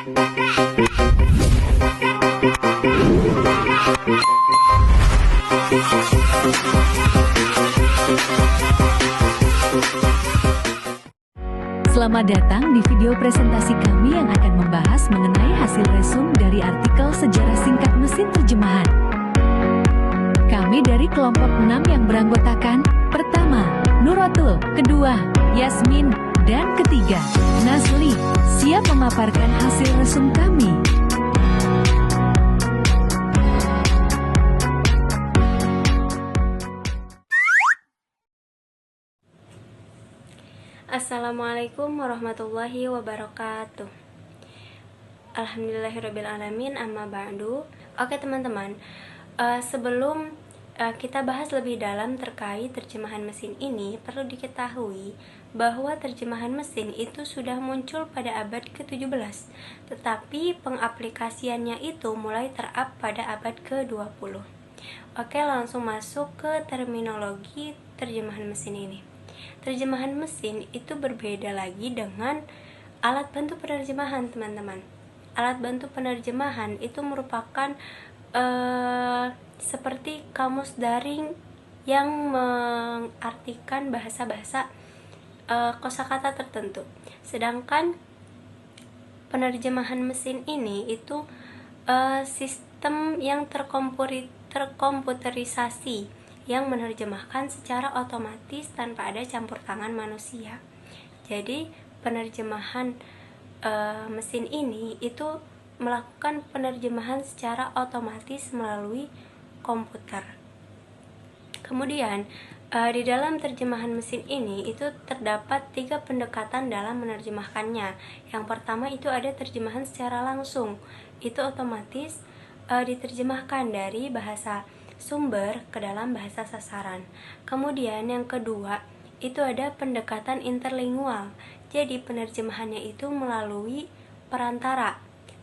Selamat datang di video presentasi kami yang akan membahas mengenai hasil resum dari artikel sejarah singkat mesin terjemahan. Kami dari kelompok 6 yang beranggotakan, pertama, Nuratul, kedua, Yasmin, dan ketiga, Nasli, siap memaparkan hasil resum kami. Assalamualaikum warahmatullahi wabarakatuh. Alhamdulillahirrabbilalamin, amma ba'du. Oke teman-teman, sebelum kita bahas lebih dalam terkait terjemahan mesin ini, perlu diketahui bahwa terjemahan mesin itu sudah muncul pada abad ke-17, tetapi pengaplikasiannya itu mulai terap pada abad ke-20. Oke, langsung masuk ke terminologi terjemahan mesin ini. Terjemahan mesin itu berbeda lagi dengan alat bantu penerjemahan, teman-teman. Alat bantu penerjemahan itu merupakan seperti kamus daring yang mengartikan bahasa-bahasa kosakata tertentu. Sedangkan penerjemahan mesin ini itu sistem yang terkomputerisasi yang menerjemahkan secara otomatis tanpa ada campur tangan manusia. Jadi penerjemahan mesin ini itu melakukan penerjemahan secara otomatis melalui komputer. Kemudian di dalam terjemahan mesin ini itu terdapat 3 pendekatan dalam menerjemahkannya. Yang pertama itu ada terjemahan secara langsung, itu otomatis diterjemahkan dari bahasa sumber ke dalam bahasa sasaran. Kemudian yang kedua itu ada pendekatan interlingual. Jadi penerjemahannya itu melalui perantara.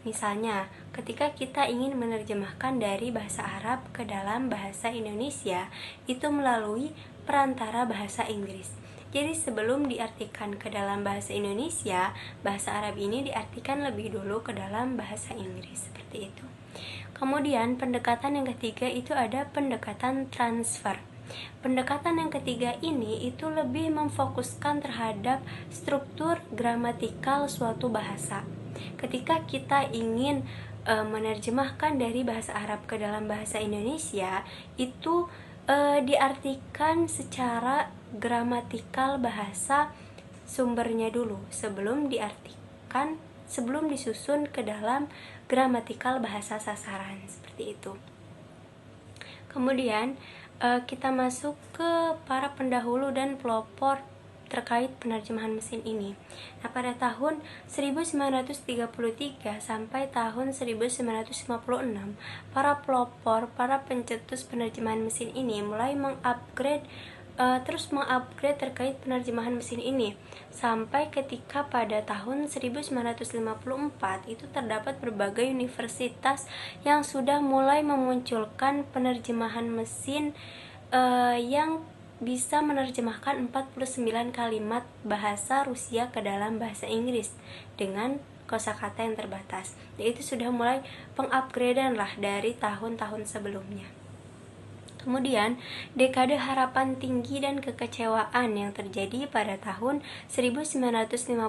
Misalnya, ketika kita ingin menerjemahkan dari bahasa Arab ke dalam bahasa Indonesia, itu melalui perantara bahasa Inggris. Jadi sebelum diartikan ke dalam bahasa Indonesia, bahasa Arab ini diartikan lebih dulu ke dalam bahasa Inggris, seperti itu. Kemudian pendekatan yang ketiga itu ada pendekatan transfer. Pendekatan yang ketiga ini itu lebih memfokuskan terhadap struktur gramatikal suatu bahasa. Ketika kita ingin menerjemahkan dari bahasa Arab ke dalam bahasa Indonesia, itu diartikan secara gramatikal bahasa sumbernya dulu sebelum disusun ke dalam gramatikal bahasa sasaran, seperti itu. Kemudian kita masuk ke para pendahulu dan pelopor terkait penerjemahan mesin ini. Nah, pada tahun 1933 sampai tahun 1956, para pelopor, para pencetus penerjemahan mesin ini mulai terus mengupgrade terkait penerjemahan mesin ini, sampai ketika pada tahun 1954 itu terdapat berbagai universitas yang sudah mulai memunculkan penerjemahan mesin yang bisa menerjemahkan 49 kalimat bahasa Rusia ke dalam bahasa Inggris dengan kosakata yang terbatas. Yaitu sudah mulai pengupgradean lah dari tahun-tahun sebelumnya. Kemudian, dekade harapan tinggi dan kekecewaan yang terjadi pada tahun 1956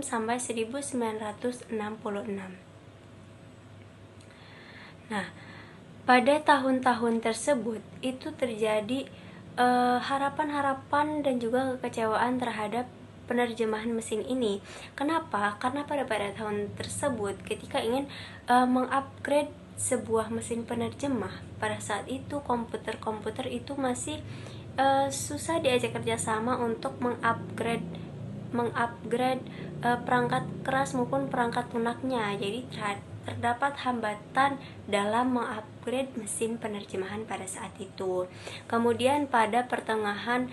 sampai 1966. Nah, pada tahun-tahun tersebut itu terjadi harapan-harapan dan juga kekecewaan terhadap penerjemahan mesin ini. Kenapa? Karena pada tahun tersebut ketika ingin mengupgrade sebuah mesin penerjemah, pada saat itu komputer itu masih susah diajak kerjasama untuk mengupgrade perangkat keras maupun perangkat lunaknya. Jadi terdapat hambatan dalam mengupgrade mesin penerjemahan pada saat itu. Kemudian pada pertengahan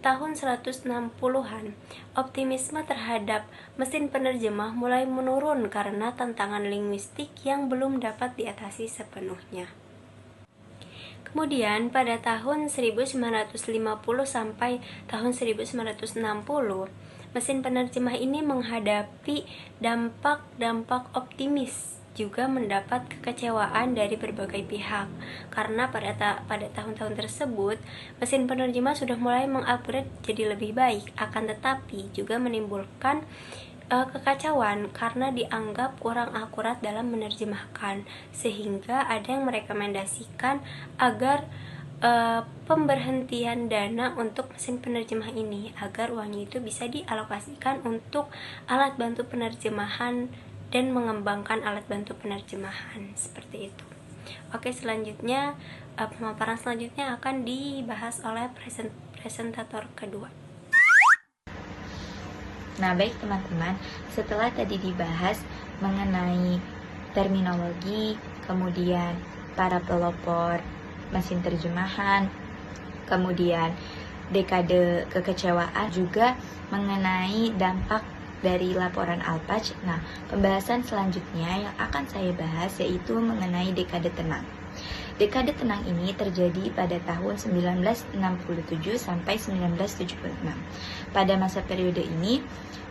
tahun 160-an, optimisme terhadap mesin penerjemah mulai menurun karena tantangan linguistik yang belum dapat diatasi sepenuhnya. Kemudian pada tahun 1950 sampai tahun 1960, mesin penerjemah ini menghadapi dampak-dampak optimis, juga mendapat kekecewaan dari berbagai pihak, karena pada tahun-tahun tersebut mesin penerjemah sudah mulai mengupgrade jadi lebih baik, akan tetapi juga menimbulkan kekacauan karena dianggap kurang akurat dalam menerjemahkan, sehingga ada yang merekomendasikan agar pemberhentian dana untuk mesin penerjemah ini, agar uangnya itu bisa dialokasikan untuk alat bantu penerjemahan dan mengembangkan alat bantu penerjemahan, seperti itu. Oke, selanjutnya pemaparan selanjutnya akan dibahas oleh presentator kedua. Nah, baik teman-teman, setelah tadi dibahas mengenai terminologi, kemudian para pelopor mesin terjemahan, kemudian dekade kekecewaan, juga mengenai dampak dari laporan Alpage. Nah, pembahasan selanjutnya yang akan saya bahas yaitu mengenai dekade tenang. Dekade tenang ini terjadi pada tahun 1967 sampai 1976. Pada masa periode ini,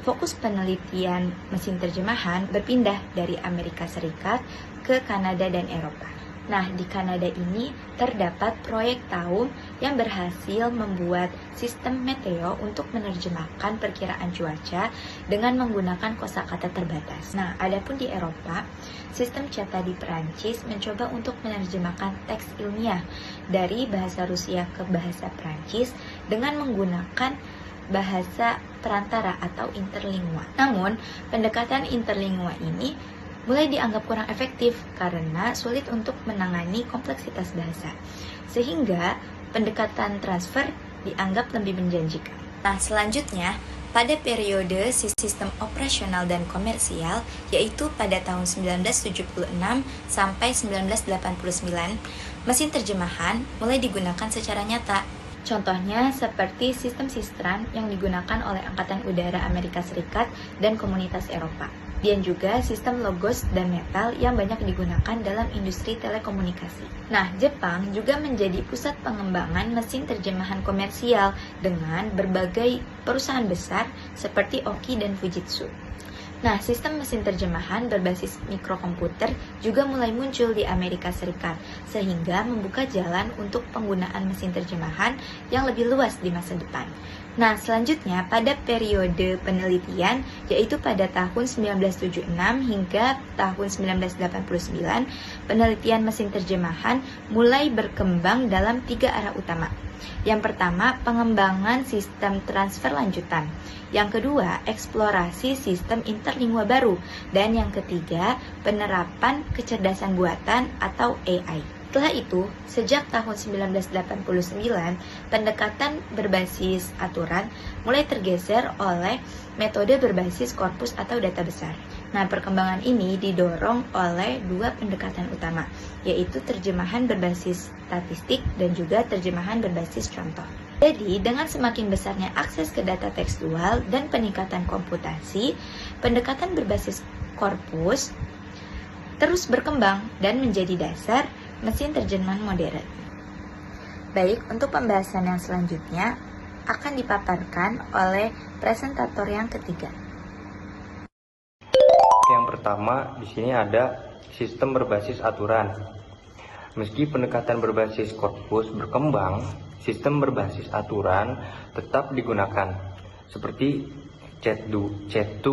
fokus penelitian mesin terjemahan berpindah dari Amerika Serikat ke Kanada dan Eropa. Nah, di Kanada ini terdapat proyek Taum yang berhasil membuat sistem meteo untuk menerjemahkan perkiraan cuaca dengan menggunakan kosakata terbatas. Nah, adapun di Eropa, sistem CETA di Perancis mencoba untuk menerjemahkan teks ilmiah dari bahasa Rusia ke bahasa Perancis dengan menggunakan bahasa perantara atau interlingua. Namun, pendekatan interlingua ini mulai dianggap kurang efektif karena sulit untuk menangani kompleksitas bahasa, sehingga pendekatan transfer dianggap lebih menjanjikan. Nah, selanjutnya, pada periode sistem operasional dan komersial, yaitu pada tahun 1976 sampai 1989, mesin terjemahan mulai digunakan secara nyata. Contohnya seperti sistem Sistran yang digunakan oleh Angkatan Udara Amerika Serikat dan Komunitas Eropa. Dan juga sistem Logos dan Metal yang banyak digunakan dalam industri telekomunikasi. Nah, Jepang juga menjadi pusat pengembangan mesin terjemahan komersial dengan berbagai perusahaan besar seperti Oki dan Fujitsu. Nah, sistem mesin terjemahan berbasis mikrokomputer juga mulai muncul di Amerika Serikat, sehingga membuka jalan untuk penggunaan mesin terjemahan yang lebih luas di masa depan. Nah, selanjutnya pada periode penelitian, yaitu pada tahun 1976 hingga tahun 1989, penelitian mesin terjemahan mulai berkembang dalam 3 arah utama. Yang pertama, pengembangan sistem transfer lanjutan. Yang kedua, eksplorasi sistem interlingua baru. Dan yang ketiga, penerapan kecerdasan buatan atau AI. Setelah itu, sejak tahun 1989, pendekatan berbasis aturan mulai tergeser oleh metode berbasis korpus atau data besar. Nah, perkembangan ini didorong oleh 2 pendekatan utama, yaitu terjemahan berbasis statistik dan juga terjemahan berbasis contoh. Jadi, dengan semakin besarnya akses ke data tekstual dan peningkatan komputasi, pendekatan berbasis korpus terus berkembang dan menjadi dasar mesin terjemahan modern. Baik, untuk pembahasan yang selanjutnya akan dipaparkan oleh presentator yang ketiga. Yang pertama, di sini ada sistem berbasis aturan. Meski pendekatan berbasis korpus berkembang, sistem berbasis aturan tetap digunakan, seperti CET2,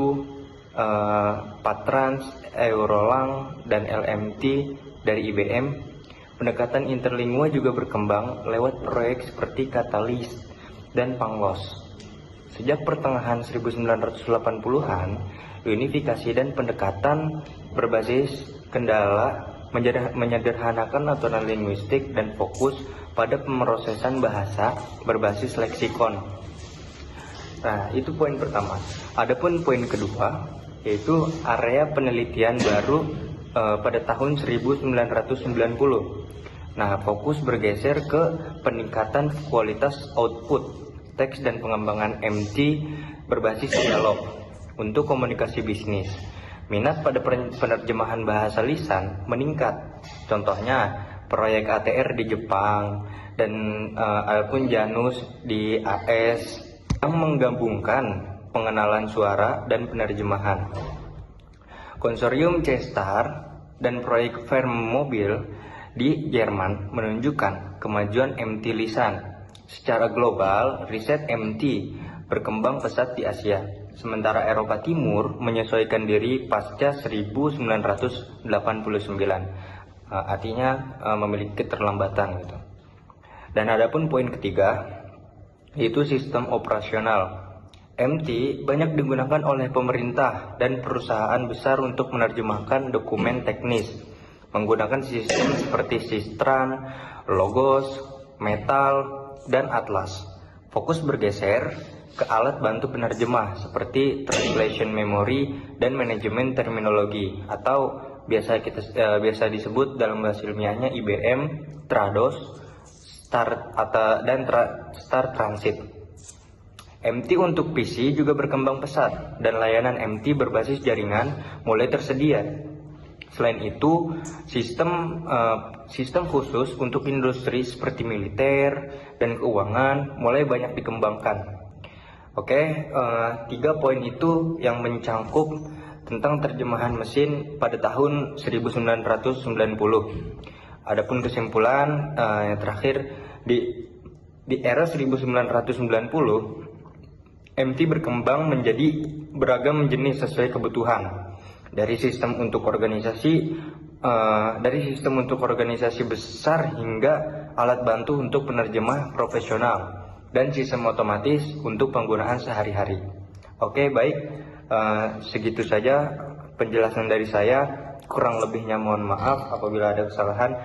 Patrans, Eurolang, dan LMT dari IBM. Pendekatan interlingua juga berkembang lewat proyek seperti Catalyst dan Pangloss. Sejak pertengahan 1980-an, unifikasi dan pendekatan berbasis kendala menyederhanakan aturan linguistik dan fokus pada pemrosesan bahasa berbasis leksikon. Nah, itu poin pertama. Adapun poin kedua, yaitu area penelitian baru pada tahun 1990. Nah, fokus bergeser ke peningkatan kualitas output teks dan pengembangan MT berbasis dialog untuk komunikasi bisnis. Minat pada penerjemahan bahasa lisan meningkat. Contohnya proyek ATR di Jepang dan Alpun Janus di AS yang menggabungkan pengenalan suara, dan penerjemahan. Konsorsium C-Star dan proyek Firmenmobil di Jerman menunjukkan kemajuan MT lisan. Secara global, riset MT berkembang pesat di Asia, sementara Eropa Timur menyesuaikan diri pasca 1989. Artinya memiliki keterlambatan gitu. Dan adapun poin ketiga, yaitu sistem operasional. MT banyak digunakan oleh pemerintah dan perusahaan besar untuk menerjemahkan dokumen teknis menggunakan sistem seperti Sistran, Logos, Metal, dan Atlas. Fokus bergeser ke alat bantu penerjemah seperti translation memory dan manajemen terminologi, atau biasa disebut dalam bahasa ilmiahnya IBM, Trados, Star Transit. MT untuk PC juga berkembang pesat dan layanan MT berbasis jaringan mulai tersedia. Selain itu, sistem khusus untuk industri seperti militer dan keuangan mulai banyak dikembangkan. Oke, 3 poin itu yang mencangkup tentang terjemahan mesin pada tahun 1990. Adapun kesimpulan yang terakhir, di era 1990, MT berkembang menjadi beragam jenis sesuai kebutuhan. Dari sistem untuk organisasi besar hingga alat bantu untuk penerjemah profesional dan sistem otomatis untuk penggunaan sehari-hari. Oke, baik, segitu saja penjelasan dari saya. Kurang lebihnya mohon maaf apabila ada kesalahan.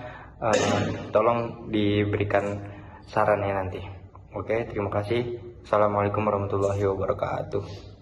Tolong diberikan sarannya nanti. Oke, terima kasih. Assalamualaikum warahmatullahi wabarakatuh.